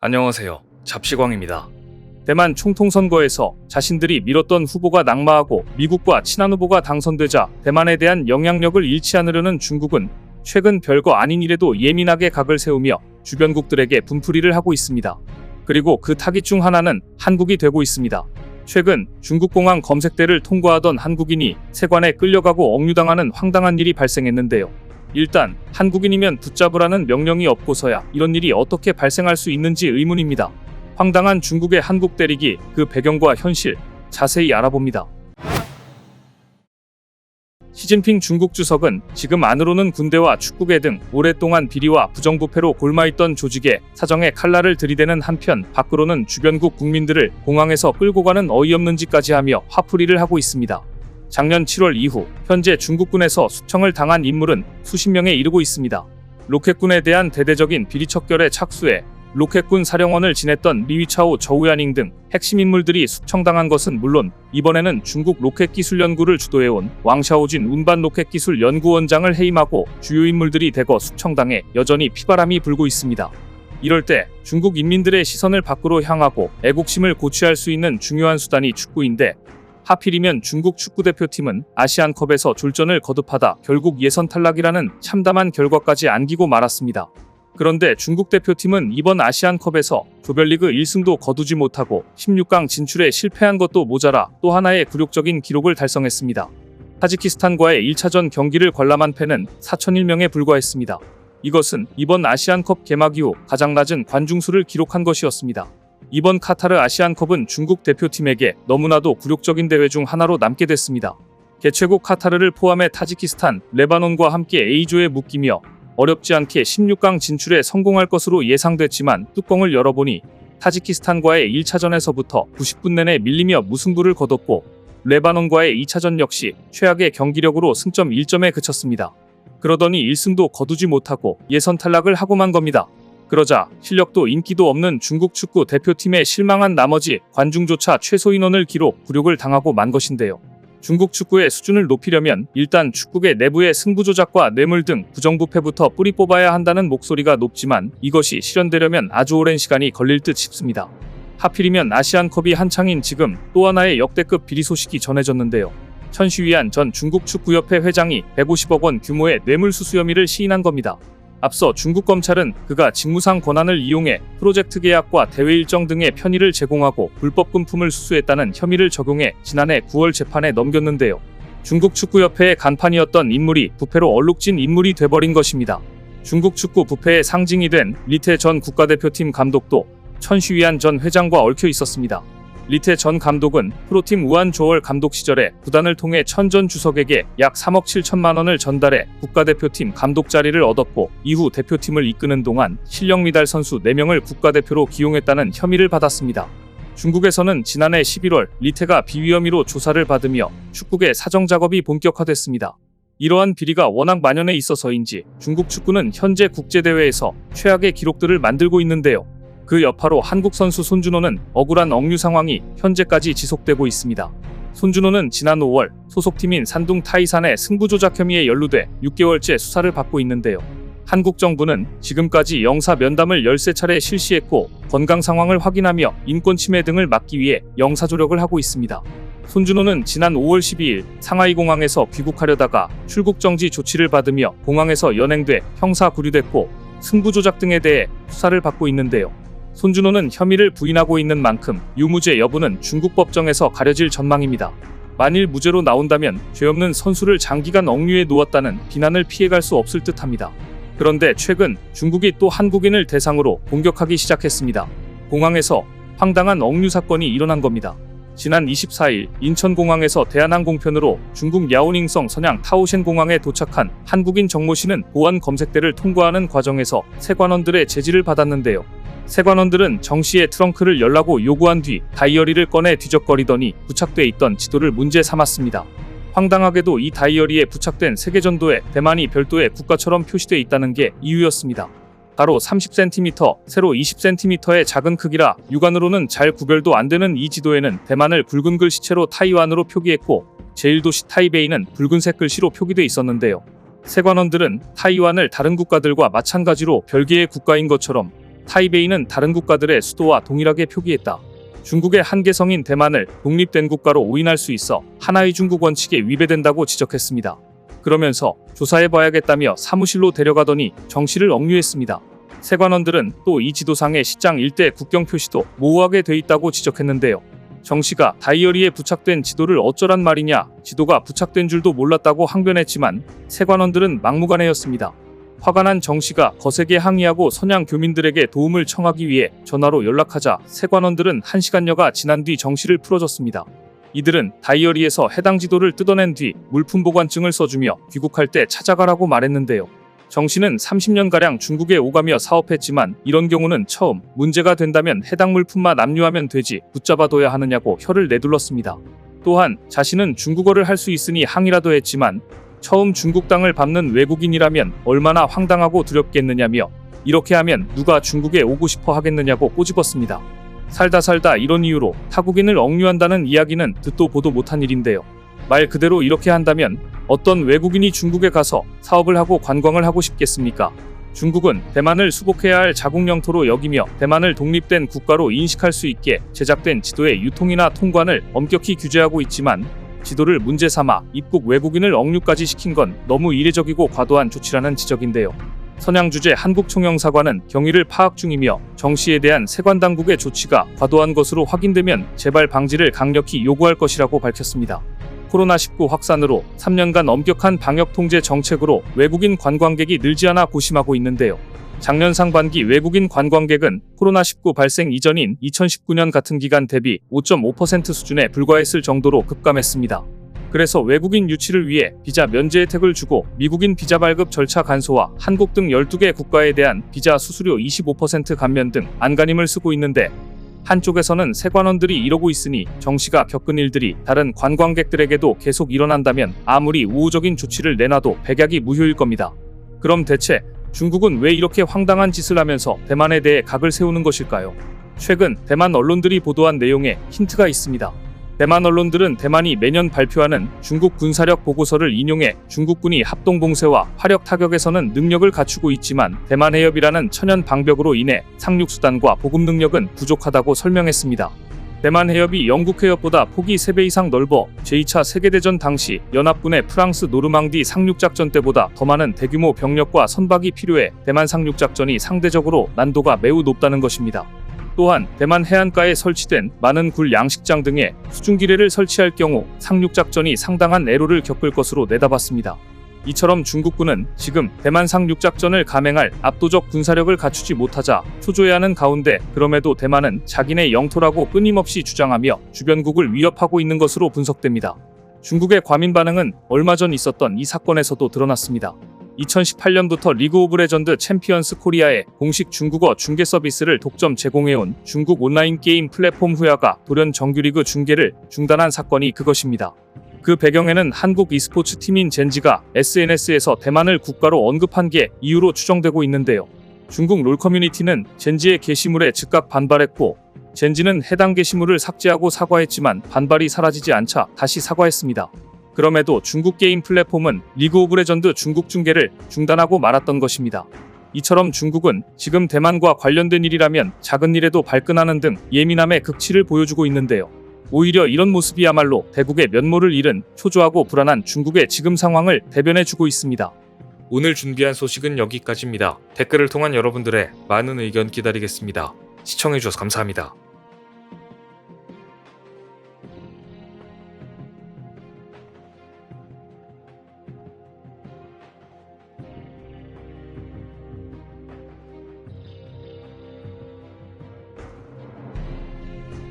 안녕하세요. 잡시광입니다. 대만 총통선거에서 자신들이 밀었던 후보가 낙마하고 미국과 친한 후보가 당선되자 대만에 대한 영향력을 잃지 않으려는 중국은 최근 별거 아닌 일에도 예민하게 각을 세우며 주변국들에게 분풀이를 하고 있습니다. 그리고 그 타깃 중 하나는 한국이 되고 있습니다. 최근 중국 공항 검색대를 통과하던 한국인이 세관에 끌려가고 억류당하는 황당한 일이 발생했는데요. 일단 한국인이면 붙잡으라는 명령이 없고서야 이런 일이 어떻게 발생할 수 있는지 의문입니다. 황당한 중국의 한국 대리기, 그 배경과 현실 자세히 알아봅니다. 시진핑 중국 주석은 지금 안으로는 군대와 축구계 등 오랫동안 비리와 부정부패로 골마있던 조직에 사정에 칼날을 들이대는 한편 밖으로는 주변국 국민들을 공항에서 끌고 가는 어이없는 짓까지 하며 화풀이를 하고 있습니다. 작년 7월 이후 현재 중국군에서 숙청을 당한 인물은 수십 명에 이르고 있습니다. 로켓군에 대한 대대적인 비리 척결에 착수해 로켓군 사령원을 지냈던 리위차오 저우야닝 등 핵심 인물들이 숙청당한 것은 물론 이번에는 중국 로켓기술연구를 주도해온 왕샤오진 운반 로켓기술연구원장을 해임하고 주요 인물들이 대거 숙청당해 여전히 피바람이 불고 있습니다. 이럴 때 중국 인민들의 시선을 밖으로 향하고 애국심을 고취할 수 있는 중요한 수단이 축구인데 하필이면 중국 축구대표팀은 아시안컵에서 졸전을 거듭하다 결국 예선 탈락이라는 참담한 결과까지 안기고 말았습니다. 그런데 중국 대표팀은 이번 아시안컵에서 조별리그 1승도 거두지 못하고 16강 진출에 실패한 것도 모자라 또 하나의 굴욕적인 기록을 달성했습니다. 타지키스탄과의 1차전 경기를 관람한 팬은 4,001명에 불과했습니다. 이것은 이번 아시안컵 개막 이후 가장 낮은 관중수를 기록한 것이었습니다. 이번 카타르 아시안컵은 중국 대표팀에게 너무나도 굴욕적인 대회 중 하나로 남게 됐습니다. 개최국 카타르를 포함해 타지키스탄, 레바논과 함께 A조에 묶이며 어렵지 않게 16강 진출에 성공할 것으로 예상됐지만 뚜껑을 열어보니 타지키스탄과의 1차전에서부터 90분 내내 밀리며 무승부를 거뒀고 레바논과의 2차전 역시 최악의 경기력으로 승점 1점에 그쳤습니다. 그러더니 1승도 거두지 못하고 예선 탈락을 하고 만 겁니다. 그러자 실력도 인기도 없는 중국 축구 대표팀에 실망한 나머지 관중조차 최소 인원을 기록 굴욕을 당하고 만 것인데요. 중국 축구의 수준을 높이려면 일단 축구계 내부의 승부 조작과 뇌물 등 부정부패부터 뿌리 뽑아야 한다는 목소리가 높지만 이것이 실현되려면 아주 오랜 시간이 걸릴 듯 싶습니다. 하필이면 아시안컵이 한창인 지금 또 하나의 역대급 비리 소식이 전해졌는데요. 천시위안 전 중국 축구협회 회장이 150억 원 규모의 뇌물수수 혐의를 시인한 겁니다. 앞서 중국 검찰은 그가 직무상 권한을 이용해 프로젝트 계약과 대회 일정 등의 편의를 제공하고 불법 금품을 수수했다는 혐의를 적용해 지난해 9월 재판에 넘겼는데요. 중국 축구협회의 간판이었던 인물이 부패로 얼룩진 인물이 돼버린 것입니다. 중국 축구 부패의 상징이 된 리태 전 국가대표팀 감독도 천시위안 전 회장과 얽혀 있었습니다. 리태 전 감독은 프로팀 우한조월 감독 시절에 구단을 통해 천 전 주석에게 약 3억 7천만 원을 전달해 국가대표팀 감독 자리를 얻었고 이후 대표팀을 이끄는 동안 실력 미달 선수 4명을 국가대표로 기용했다는 혐의를 받았습니다. 중국에서는 지난해 11월 리태가 비위 혐의로 조사를 받으며 축구계 사정 작업이 본격화됐습니다. 이러한 비리가 워낙 만연해 있어서인지 중국 축구는 현재 국제대회에서 최악의 기록들을 만들고 있는데요. 그 여파로 한국 선수 손준호는 억울한 억류 상황이 현재까지 지속되고 있습니다. 손준호는 지난 5월 소속팀인 산둥 타이산의 승부 조작 혐의에 연루돼 6개월째 수사를 받고 있는데요. 한국 정부는 지금까지 영사 면담을 13차례 실시했고 건강 상황을 확인하며 인권 침해 등을 막기 위해 영사 조력을 하고 있습니다. 손준호는 지난 5월 12일 상하이 공항에서 귀국하려다가 출국 정지 조치를 받으며 공항에서 연행돼 형사 구류됐고 승부 조작 등에 대해 수사를 받고 있는데요. 손준호는 혐의를 부인하고 있는 만큼 유무죄 여부는 중국 법정에서 가려질 전망입니다. 만일 무죄로 나온다면 죄 없는 선수를 장기간 억류해 놓았다는 비난을 피해갈 수 없을 듯합니다. 그런데 최근 중국이 또 한국인을 대상으로 공격하기 시작했습니다. 공항에서 황당한 억류 사건이 일어난 겁니다. 지난 24일 인천공항에서 대한항공편으로 중국 야오닝성 선양 타오셴 공항에 도착한 한국인 정모 씨는 보안 검색대를 통과하는 과정에서 세관원들의 제지를 받았는데요. 세관원들은 정 씨의 트렁크를 열라고 요구한 뒤 다이어리를 꺼내 뒤적거리더니 부착돼 있던 지도를 문제 삼았습니다. 황당하게도 이 다이어리에 부착된 세계전도에 대만이 별도의 국가처럼 표시돼 있다는 게 이유였습니다. 가로 30cm, 세로 20cm의 작은 크기라 육안으로는 잘 구별도 안 되는 이 지도에는 대만을 붉은 글씨체로 타이완으로 표기했고 제1도시 타이베이는 붉은색 글씨로 표기돼 있었는데요. 세관원들은 타이완을 다른 국가들과 마찬가지로 별개의 국가인 것처럼 타이베이는 다른 국가들의 수도와 동일하게 표기했다. 중국의 한계성인 대만을 독립된 국가로 오인할 수 있어 하나의 중국 원칙에 위배된다고 지적했습니다. 그러면서 조사해봐야겠다며 사무실로 데려가더니 정씨를 억류했습니다. 세관원들은 또 이 지도상의 시장 일대 국경 표시도 모호하게 돼 있다고 지적했는데요. 정씨가 다이어리에 부착된 지도를 어쩌란 말이냐, 지도가 부착된 줄도 몰랐다고 항변했지만 세관원들은 막무가내였습니다. 화가 난 정씨가 거세게 항의하고 선양 교민들에게 도움을 청하기 위해 전화로 연락하자 세관원들은 1시간여가 지난 뒤 정씨를 풀어줬습니다. 이들은 다이어리에서 해당 지도를 뜯어낸 뒤 물품 보관증을 써주며 귀국할 때 찾아가라고 말했는데요. 정씨는 30년가량 중국에 오가며 사업했지만 이런 경우는 처음, 문제가 된다면 해당 물품만 압류하면 되지 붙잡아둬야 하느냐고 혀를 내둘렀습니다. 또한 자신은 중국어를 할 수 있으니 항의라도 했지만 처음 중국 땅을 밟는 외국인이라면 얼마나 황당하고 두렵겠느냐며 이렇게 하면 누가 중국에 오고 싶어 하겠느냐고 꼬집었습니다. 살다 이런 이유로 타국인을 억류한다는 이야기는 듣도 보도 못한 일인데요. 말 그대로 이렇게 한다면 어떤 외국인이 중국에 가서 사업을 하고 관광을 하고 싶겠습니까? 중국은 대만을 수복해야 할 자국 영토로 여기며 대만을 독립된 국가로 인식할 수 있게 제작된 지도의 유통이나 통관을 엄격히 규제하고 있지만 지도를 문제 삼아 입국 외국인을 억류까지 시킨 건 너무 이례적이고 과도한 조치라는 지적인데요. 선양주재 한국총영사관은 경위를 파악 중이며 정씨에 대한 세관당국의 조치가 과도한 것으로 확인되면 재발 방지를 강력히 요구할 것이라고 밝혔습니다. 코로나19 확산으로 3년간 엄격한 방역 통제 정책으로 외국인 관광객이 늘지 않아 고심하고 있는데요. 작년 상반기 외국인 관광객은 코로나19 발생 이전인 2019년 같은 기간 대비 5.5% 수준에 불과했을 정도로 급감했습니다. 그래서 외국인 유치를 위해 비자 면제 혜택을 주고 미국인 비자 발급 절차 간소화, 한국 등 12개 국가에 대한 비자 수수료 25% 감면 등 안간힘을 쓰고 있는데 한쪽에서는 세관원들이 이러고 있으니 정씨가 겪은 일들이 다른 관광객들에게도 계속 일어난다면 아무리 우호적인 조치를 내놔도 백약이 무효일 겁니다. 그럼 대체 중국은 왜 이렇게 황당한 짓을 하면서 대만에 대해 각을 세우는 것일까요? 최근 대만 언론들이 보도한 내용에 힌트가 있습니다. 대만 언론들은 대만이 매년 발표하는 중국 군사력 보고서를 인용해 중국군이 합동봉쇄와 화력 타격에서는 능력을 갖추고 있지만 대만 해협이라는 천연 방벽으로 인해 상륙수단과 보급 능력은 부족하다고 설명했습니다. 대만 해협이 영국 해협보다 폭이 3배 이상 넓어 제2차 세계대전 당시 연합군의 프랑스 노르망디 상륙작전 때보다 더 많은 대규모 병력과 선박이 필요해 대만 상륙작전이 상대적으로 난도가 매우 높다는 것입니다. 또한 대만 해안가에 설치된 많은 굴 양식장 등에 수중기뢰를 설치할 경우 상륙작전이 상당한 애로를 겪을 것으로 내다봤습니다. 이처럼 중국군은 지금 대만 상륙작전을 감행할 압도적 군사력을 갖추지 못하자 초조해하는 가운데 그럼에도 대만은 자기네 영토라고 끊임없이 주장하며 주변국을 위협하고 있는 것으로 분석됩니다. 중국의 과민 반응은 얼마 전 있었던 이 사건에서도 드러났습니다. 2018년부터 리그 오브 레전드 챔피언스 코리아의 공식 중국어 중계 서비스를 독점 제공해온 중국 온라인 게임 플랫폼 후야가 돌연 정규리그 중계를 중단한 사건이 그것입니다. 그 배경에는 한국 e스포츠 팀인 젠지가 SNS에서 대만을 국가로 언급한 게 이유로 추정되고 있는데요. 중국 롤 커뮤니티는 젠지의 게시물에 즉각 반발했고 젠지는 해당 게시물을 삭제하고 사과했지만 반발이 사라지지 않자 다시 사과했습니다. 그럼에도 중국 게임 플랫폼은 리그 오브 레전드 중국 중계를 중단하고 말았던 것입니다. 이처럼 중국은 지금 대만과 관련된 일이라면 작은 일에도 발끈하는 등 예민함의 극치를 보여주고 있는데요. 오히려 이런 모습이야말로 대국의 면모를 잃은 초조하고 불안한 중국의 지금 상황을 대변해주고 있습니다. 오늘 준비한 소식은 여기까지입니다. 댓글을 통한 여러분들의 많은 의견 기다리겠습니다. 시청해주셔서 감사합니다.